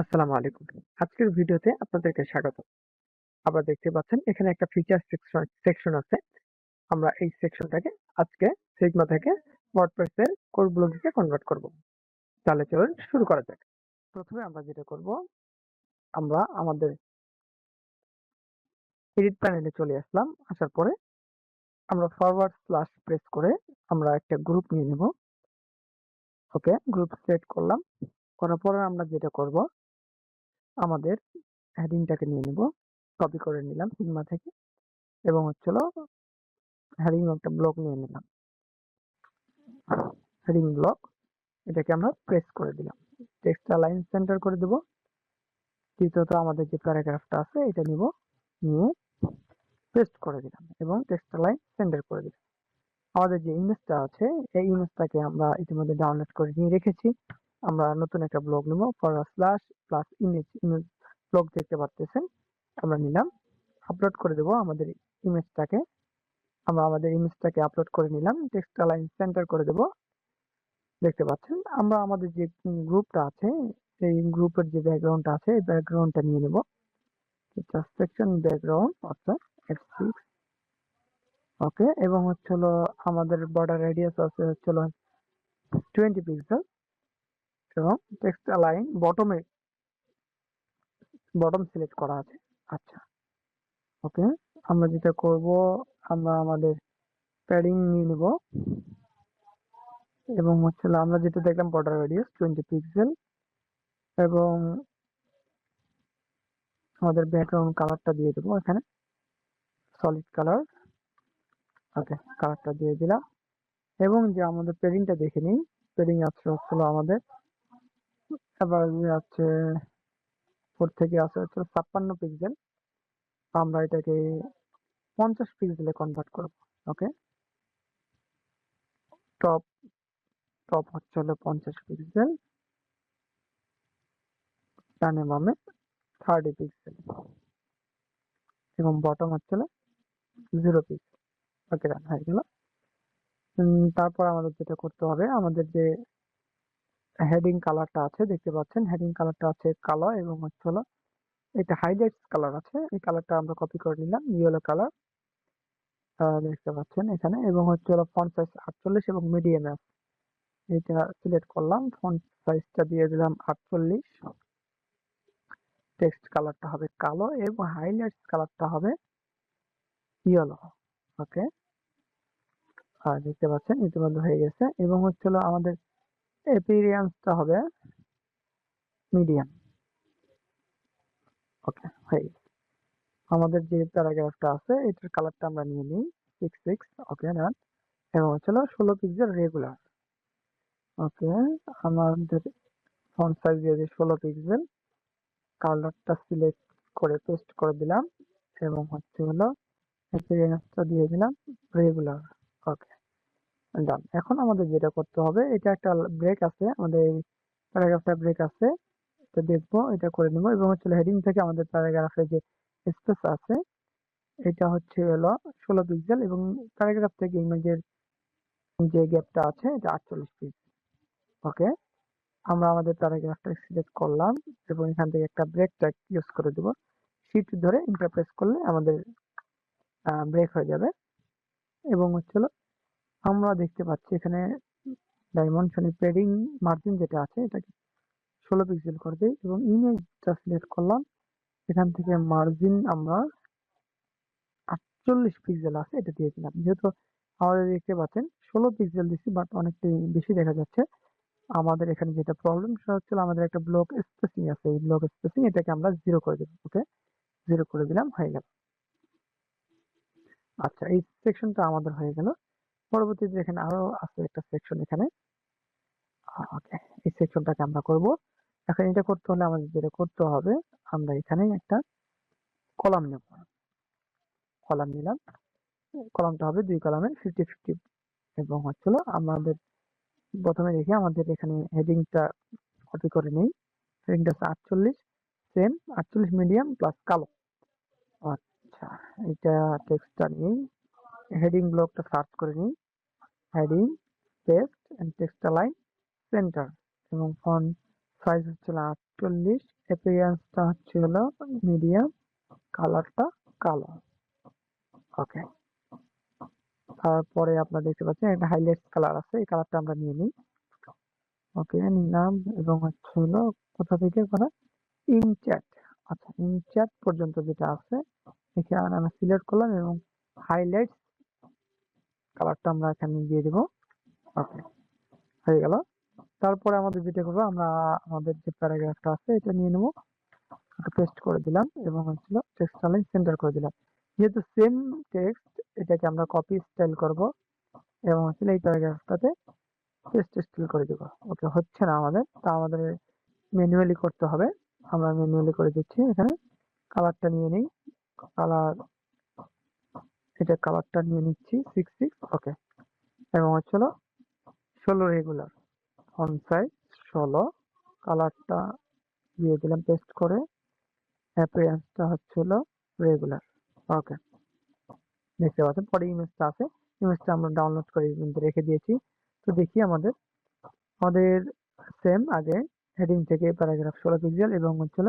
আসসালামু আলাইকুম। আজকের ভিডিওতে আপনাদেরকে স্বাগত। আপনারা দেখতে পাচ্ছেন এখানে একটা ফিচার সেকশন আছে। আমরা এই সেকশনটাকে আজকে সিগমা থেকে ওয়ার্ডপ্রেস এর কোর ব্লকে কনভার্ট করব। তাহলে চলুন শুরু করা যাক। প্রথমে আমরা যেটা করব, আমরা আমাদের এডিট প্যানেলে চলে আসলাম। আসার পরে আমরা ফরওয়ার্ড স্ল্যাশ প্রেস করে আমরা একটা গ্রুপ নিয়ে নেব। ওকে, গ্রুপ সিলেক্ট করলাম। করার পরে আমরা যেটা করব, আমাদের হেডিংটাকে নিয়ে নেব। কপি করে নিলাম সিগমা থেকে এবং হচ্ছিল হেডিং একটা ব্লক নিয়ে নিলাম। হেডিং ব্লক, এটাকে আমরা প্রেস করে দিলাম। টেক্সট লাইন সেন্টার করে দেব। দ্বিতীয়ত আমাদের যে প্যারাগ্রাফটা আছে এটা নিব, নিয়ে পেস্ট করে দিলাম এবং টেক্সট লাইন সেন্টার করে দিলাম। আমাদের যে ইমেজটা আছে এই ইমেজটাকে আমরা ইতিমধ্যে ডাউনলোড করে নিয়ে রেখেছি। আমরা নতুন একটা ব্লগ নেব, forward slash plus image image blog দেখতে পাচ্ছেন। আমরা নিলাম, আপলোড করে দেব আমাদের ইমেজটাকে। আমরা আমাদের ইমেজটাকে আপলোড করে নিলাম, টেক্সট লাইন সেন্টার করে দেব। দেখতে পাচ্ছেন আমরা আমাদের যে গ্রুপটা আছে এই গ্রুপের যে ব্যাকগ্রাউন্ডটা আছে এই ব্যাকগ্রাউন্ডটা নিয়ে নেব। সেকশন ব্যাকগ্রাউন্ড অর্থাৎ F6। ওকে, এবং হলো আমাদের বর্ডার রেডিয়াস আছে হলো 20 পিক্সেল এবং টেক্সট লাইন বটম সিলেক্ট করা আছে। আচ্ছা, ওকে, আমরা যেটা করব, আমরা আমাদের প্যাডিং নিয়ে নেব এবং আমরা যেটা দেখলাম বর্ডার রেডিয়াস 20 পিক্সেল এবং আমাদের ব্যাকগ্রাউন্ড কালারটা দিয়ে দেবো এখানে সলিড কালার। ওকে, কালারটা দিয়ে দিলাম এবং যে আমাদের পেডিংটা দেখে নিই। পেডিং আছে হচ্ছিল আমাদের এবার আছে 4 থেকে আছে হচ্ছে 56 পিক্সেল। আমরা এটাকে 50 পিক্সেলে কনভার্ট করব। ওকে, টপ টপ হলো 50 পিক্সেল, ডানে বামে 30 পিক্সেল এবং বটম হচ্ছিল 0 পিক্সেল। ওকে, রান হয়ে গেল। তারপর আমাদের যেটা করতে হবে, আমাদের যে হেডিং কালারটা আছে দেখতে পাচ্ছেন, হেডিং কালারটা আছে কালো এবং হলো এটা হাইলাইটস কালার আছে। এই কালারটা আমরা কপি করে নিলাম, ইয়েলো কালার দেখতে পাচ্ছেন এখানে। এবং হলো ফন্ট সাইজ 48 এবং মিডিয়াম আছে, এটা সিলেক্ট করলাম। ফন্ট সাইজটা দিয়ে দিলাম 48। টেক্সট কালারটা হবে কালো এবং হাইলাইটস কালারটা হবে ইয়েলো। ওকে, দেখতে পাচ্ছেন ইতিমধ্যে হয়ে গেছে। এবং হলো আমাদের অ্যাপিয়ারেন্সটা হবে মিডিয়াম। ওকে, হয়ে গেছে। আমাদের যে প্যারাগ্রাফটা আছে এটার কালারটা আমরা নিয়ে নিই 66। ওকে, ডান। এবং 16 পিক্সেল রেগুলার। ওকে, আমাদের ফন্ট সাইজ দিয়ে দিই 16 পিক্সেল। কালারটা সিলেক্ট করে পেস্ট করে দিলাম এবং হলো অ্যাপিয়ারেন্সটা দিয়ে দিলাম রেগুলার। ওকে, ডান। এখন আমাদের যেটা করতে হবে, এটা একটা ব্রেক আছে আমাদের এই প্যারাগ্রাফটা ব্রেক আছে, এটা দেখবো, এটা করে নেবো। এবং হেডিং থেকে আমাদের প্যারাগ্রাফে যে স্পেস আছে এটা হলো 16 পিক্সেল এবং প্যারাগ্রাফ থেকে ইমেজের যে গ্যাপটা আছে এটা 48 পিক্সেল। ওকে, আমরা আমাদের প্যারাগ্রাফটা সিলেক্ট করলাম এবং এখান থেকে একটা ব্রেক ট্যাগ ইউজ করে দেব। শিফট ধরে এন্টার প্রেস করলে আমাদের ব্রেক হয়ে যাবে। এবং আমরা দেখতে পাচ্ছি এখানে ডাইমেনশনে পেডিং মার্জিন যেটা আছে এটাকে 16 পিক্সেল করে দিই এবং ইমেজটা সিলেক্ট করলাম। এখান থেকে মার্জিন আমরা 48 পিক্সেল আছে এটা দিয়ে দিলাম। যেহেতু আমাদের দেখতে পাচ্ছেন 16 পিক্সেল দিচ্ছি বাট অনেকটাই বেশি দেখা যাচ্ছে। আমাদের এখানে যেটা প্রবলেম সেটা আমাদের একটা ব্লক স্পেসিং আছে, এই ব্লক স্পেসিং এটাকে আমরা 0 করে দেব। ওকে, 0 করে দিলাম, হয়ে গেল। আচ্ছা, এই সেকশনটা আমাদের হয়ে গেল। পরবর্তীতে এখানে আরো আছে একটা সেকশন এখানে। ওকে, এই সেকশনটাকে আমরা করব। এখন এটা করতে হলে আমাদের যেটা করতে হবে, আমরা এখানে একটা কলাম নেব। কলাম নিলাম, কলামটা হবে 2 কলামের 50-50 এবং আমাদের প্রথমে দেখি আমাদের এখানে হেডিংটা কপি করে নেই। হেডিংটা হচ্ছে 48, সেম 48 মিডিয়াম প্লাস কালো। আচ্ছা, এটা টেক্সটটা নিই, হেডিং ব্লকটা সার্চ করে নিই, heading paste and text line centre এবং ফন্ট সাইজ হচ্ছে 40, অ্যাপিয়ারেন্সটা হচ্ছে হলো মিডিয়াম, কালারটা কালো। ওকে, তারপরে আপনারা দেখতে পাচ্ছেন একটা হাইলাইট কালার আছে, এই কালারটা আমরা নিয়ে নিই। ওকে, নিলাম এবং হচ্ছে হলো কোথা থেকে করা, ইনচ্যাট। আচ্ছা, ইনচ্যাট পর্যন্ত যেটা আছে এখানে আমরা সিলেক্ট করলাম এবং হাইলাইট কালারটা আমরা এখানে দিয়ে দেবো। ওকে, হয়ে গেল। তারপরে আমাদের যেটা করবো, আমরা আমাদের যে প্যারাগ্রাফটা আছে এটা নিয়ে নেবো, পেস্ট করে দিলাম এবং হচ্ছিল টেক্সট লাইন সেন্টার করে দিলাম। যেহেতু সেম টেক্সট, এটাকে আমরা কপি স্টাইল করব এবং হচ্ছিল এই প্যারাগ্রাফটাতে পেস্ট স্টাইল করে দেবো। ওকে, হচ্ছে না আমাদের, তা আমাদের ম্যানুয়ালি করতে হবে। আমরা ম্যানুয়ালি করে দিচ্ছি। এখানে কালারটা নিয়ে নিই, কালার, এটা কালারটা নিয়ে নিচ্ছি 66। ওকে, এবং হচ্ছিল 16 রেগুলার, ফন্ট সাইজ 16, কালারটা দিয়ে দিলাম পেস্ট করে, অ্যাপিয়ারেন্সটা হচ্ছিল রেগুলার। ওকে, দেখতে পাচ্ছেন পরে ইমেজটা আছে, ইমেজটা আমরা ডাউনলোড করে কিন্তু রেখে দিয়েছি। তো দেখি আমাদের আমাদের সেম আগে হেডিং থেকে প্যারাগ্রাফ 16 পিক্সেল এবং হচ্ছিল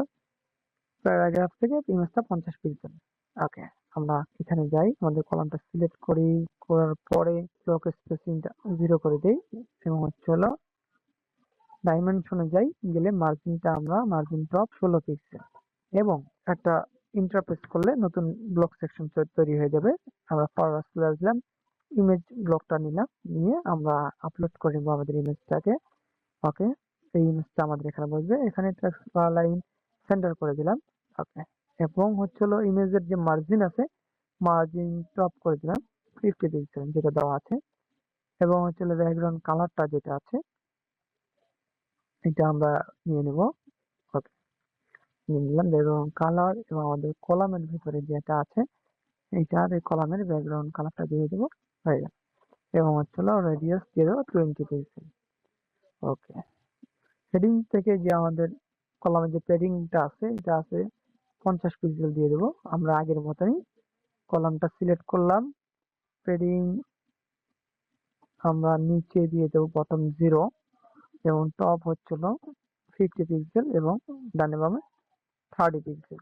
প্যারাগ্রাফ থেকে ইমেজটা 50 পিক্সেল। ওকে, আমরা এখানে যাই, আমাদের কলামটা সিলেক্ট করি, করার পরে ব্লক স্পেসিংটা 0 করে দেই এবং হচ্ছে হলো ডাইমেনশনে যাই, গেলে মার্জিনটা আমরা মার্জিন টপ 16 পিক্সেল এবং একটা ইন্টারপ্রেস করলে নতুন ব্লক সেকশন তৈরি হয়ে যাবে। আমরা ফরওয়ার্ড স্ল্যাশ দিলাম, ইমেজ ব্লকটা নিলাম, নিয়ে আমরা আপলোড করে নেবো আমাদের ইমেজটাকে। ওকে, এই ইমেজটা আমাদের এখানে বসবে, এখানে টেক্সট বা লাইন সেন্টার করে দিলাম। ওকে, এবং হচ্ছে হলো ইমেজের যে মার্জিন আছে, মার্জিন টপ করে দিলাম 50 পিক্সেল যেটা দেওয়া আছে এবং হচ্ছে হলো ব্যাকগ্রাউন্ড কালারটা যেটা আছে এটা আমরা নিয়ে নেব। ওকে, নিয়ে নিলাম ব্যাকগ্রাউন্ড কালার এবং আমাদের কলামের ভিতরে যেটা আছে এইটার এই কলামের ব্যাকগ্রাউন্ড কালারটা দিয়ে দেবো, হয়ে গেল। এবং হচ্ছে হলো রেডিয়াস দিয়ে দেবো 20 পিক্সেল। ওকে, হেডিং থেকে যে আমাদের কলামের যে প্যাডিংটা আছে এটা আছে 50 পিক্সেল দিয়ে দেবো। আমরা আগের মতনই কলামটা সিলেক্ট করলাম, প্যাডিং আমরা নিচে দিয়ে দেবো বটম 0 এবং টপ হচ্ছিল 50 পিক্সেল এবং ডানে বামে 30 পিক্সেল,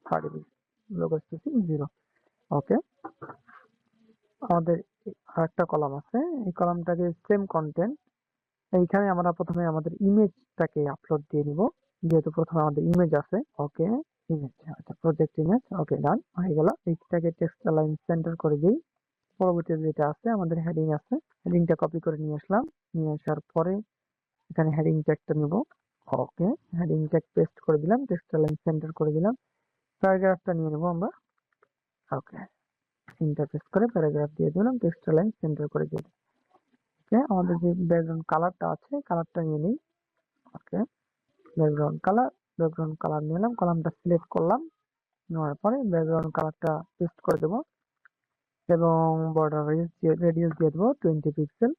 30 পিক্সেল, লোগো স্পেসিং 0। ওকে, আমাদের আরেকটা কলাম আছে, এই কলামটাকে সেম কন্টেন্ট, এইখানে আমরা প্রথমে আমাদের ইমেজটাকে আপলোড দিয়ে দিব, যেহেতু প্রথমে আমাদের ইমেজ আছে। ওকে, ইমেজ, আচ্ছা প্রজেক্ট ইমেজ। ওকে, ডান হয়ে গেল। এইটাকে টেক্সট লাইন সেন্টার করে দিই। পরবর্তী যেটা আছে আমাদের হেডিং আছে, হেডিংটা কপি করে নিয়ে আসলাম, নিয়ে আসার পরে এখানে হেডিং ট্যাগটা নিব। ওকে, হেডিং ট্যাগ পেস্ট করে দিলাম, টেক্সট লাইন সেন্টার করে দিলাম। প্যারাগ্রাফটা নিয়ে নেব আমরা। ওকে, ইন্টারফেস করে প্যারাগ্রাফ দিয়ে দিলাম, টেক্সট লাইন সেন্টার করে দিলাম। ওকে, আমাদের যে ব্যাকগ্রাউন্ড কালারটা আছে কালারটা নিয়ে নিই। ওকে, ব্যাকগ্রাউন্ড কালার নিলাম, কলামটা সিলেক্ট করলাম, নেওয়ার পরে ব্যাকগ্রাউন্ড কালারটা পেস্ট করে দেবো এবং বর্ডার রেডিয়াস দিয়ে দেবো 20 পিক্সেল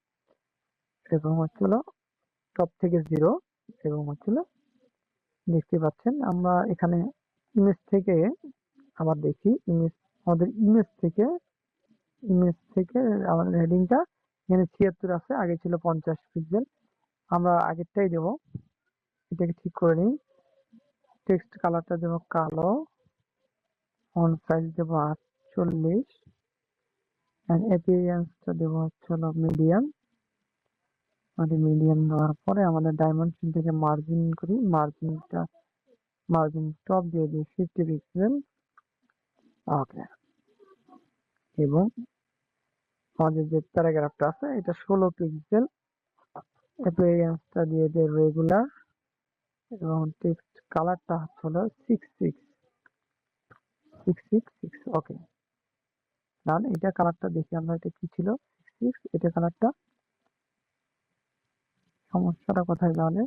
এবং হচ্ছিল টপ থেকে 0 এবং হচ্ছিল দেখতে পাচ্ছেন আমরা এখানে ইমেজ থেকে আবার দেখি, আমাদের ইমেজ থেকে আমাদের হেডিংটা এখানে 76 আছে, আগে ছিল 50 পিক্সেল, আমরা আগেরটাই দেবো। এটাকে ঠিক করে নিই, টেক্সট কালারটা দেবো কালো, ফন্ট সাইজ দেবো 48 এন্ড অ্যাপিয়ারেন্সটা দেবো হচ্ছে মিডিয়াম। আমাদের মিডিয়াম দেওয়ার পরে আমাদের ডাইমেনশন থেকে মার্জিন করি, মার্জিন টপ দিয়ে দিই 50 পিক্সেল। ওকে, এবং আমাদের যে প্যারাগ্রাফটা আছে এটা 16 পিক্সেল, অ্যাপিয়ারেন্সটা দিয়ে দেয় রেগুলার এবং টেক্সট কালারটা হচ্ছে 666। ওকে, ডান। এটা কালারটা দেখি আমরা, এটা কি ছিল 66, এটা কালারটা, সমস্যাটা কোথায় তাহলে,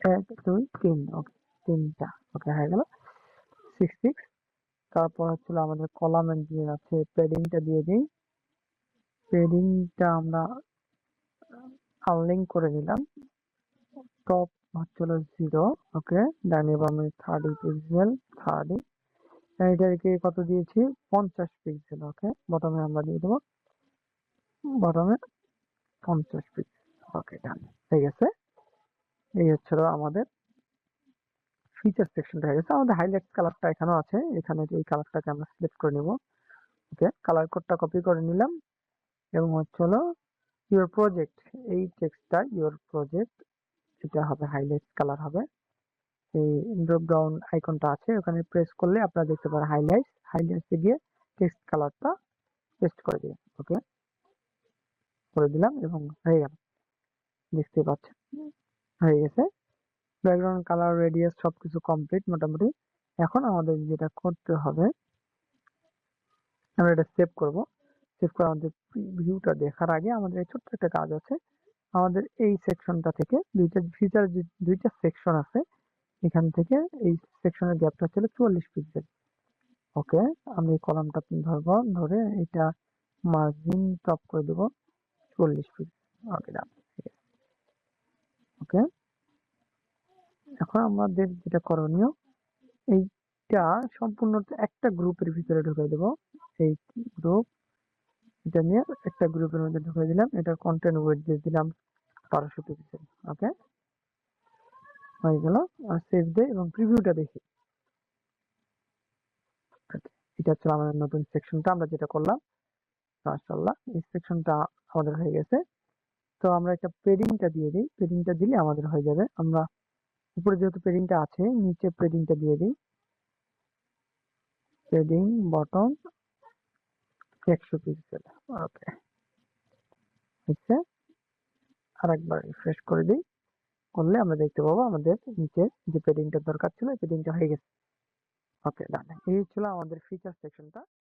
1 2 3। ওকে, তিনটা। ওকে, হয়ে গেল 66। তারপর হচ্ছিল আমাদের কলামের যে আছে প্যাডিংটা দিয়ে দিই, প্যাডিংটা আমরা আনলিঙ্ক করে নিলাম, টপ হচ্ছিল 0। ওকে, ডানে বামে 30 পিক্সেল, 30, এটাকে কত দিয়েছি 50 পিক্সেল। ওকে, বটমে আমরা দিয়ে দেবো, বটমে 50 পিক্সেল। ওকে, ডান হয়ে গেছে। এই হচ্ছিল আমাদের ফিচার সেকশনটা হয়ে গেছে। আমাদের হাইলাইট কালারটা এখানেও আছে, এখানে এই কালারটাকে আমরা সিলেক্ট করে নিব। ওকে, কালার কোডটা কপি করে নিলাম এবং হচ্ছে হলো ইউর প্রজেক্ট, এই টেক্সটটা ইউর প্রজেক্ট এটা হবে হাইলাইট কালার হবে। এই ড্রপ ডাউন আইকনটা আছে, ওখানে প্রেস করলে আপনারা দেখতে পারেন হাইলাইটসে গিয়ে টেক্সট কালারটা পেস্ট করে দিবেন। ওকে, করে দিলাম এবং হয়ে গেল, দেখতে পাচ্ছেন হয়ে গেছে। ব্যাকগ্রাউন্ড কালার রেডিয়াস সবকিছু কমপ্লিট মোটামুটি। এখন আমাদের যেটা করতে হবে, আমরা এটা সেভ করব। সেভ করে আমাদের ভিউটা দেখার আগে আমাদের ছোট্ট একটা কাজ আছে। আমাদের এই সেকশনটা থেকে দুইটা সেকশন আছে, এখান থেকে এই সেকশনের গ্যাপটা ছিল 44 পিক্সেল। ওকে, আমি এই কলামটা ধরবো, ধরে এটা মার্জিন টপ করে দেবো 44 পিক্সেল। ওকে, ডান। ওকে, এখন আমাদের যেটা করণীয়, এইটা সম্পূর্ণ একটা গ্রুপের ভিতরে ঢুকিয়ে দেবো। এই গ্রুপ, এটা নিয়ে একটা গ্রুপের মধ্যে ঢুকিয়ে দিলাম। এটার কন্টেন্ট ওয়েট দিয়ে দিলাম 1200 পিক্সেল। ওকে, হয়ে গেল। আর সেভ দেই এবং প্রিভিউটা দেখি। Okay, এটা হচ্ছে আমাদের নতুন সেকশনটা, আমরা যেটা করলাম। মাশাআল্লাহ, এই সেকশনটা আমাদের হয়ে গেছে। তো আমরা একটা পেডিংটা দিয়ে দিই, পেডিংটা দিলে আমাদের হয়ে যাবে। আমরা উপরে যেহেতু পেডিংটা আছে, নিচে পেডিংটা দিয়ে দিই। Padding bottom 100 pixel. ওকে, হচ্ছে আরেকবার রিফ্রেশ করে দিই, করলে আমরা দেখতে পাবো আমাদের নিচে যে পেডিংটা দরকার ছিল, পেডিংটা হয়ে গেছে। ওকে, ডান। এই ছিল আমাদের ফিচার সেকশনটা।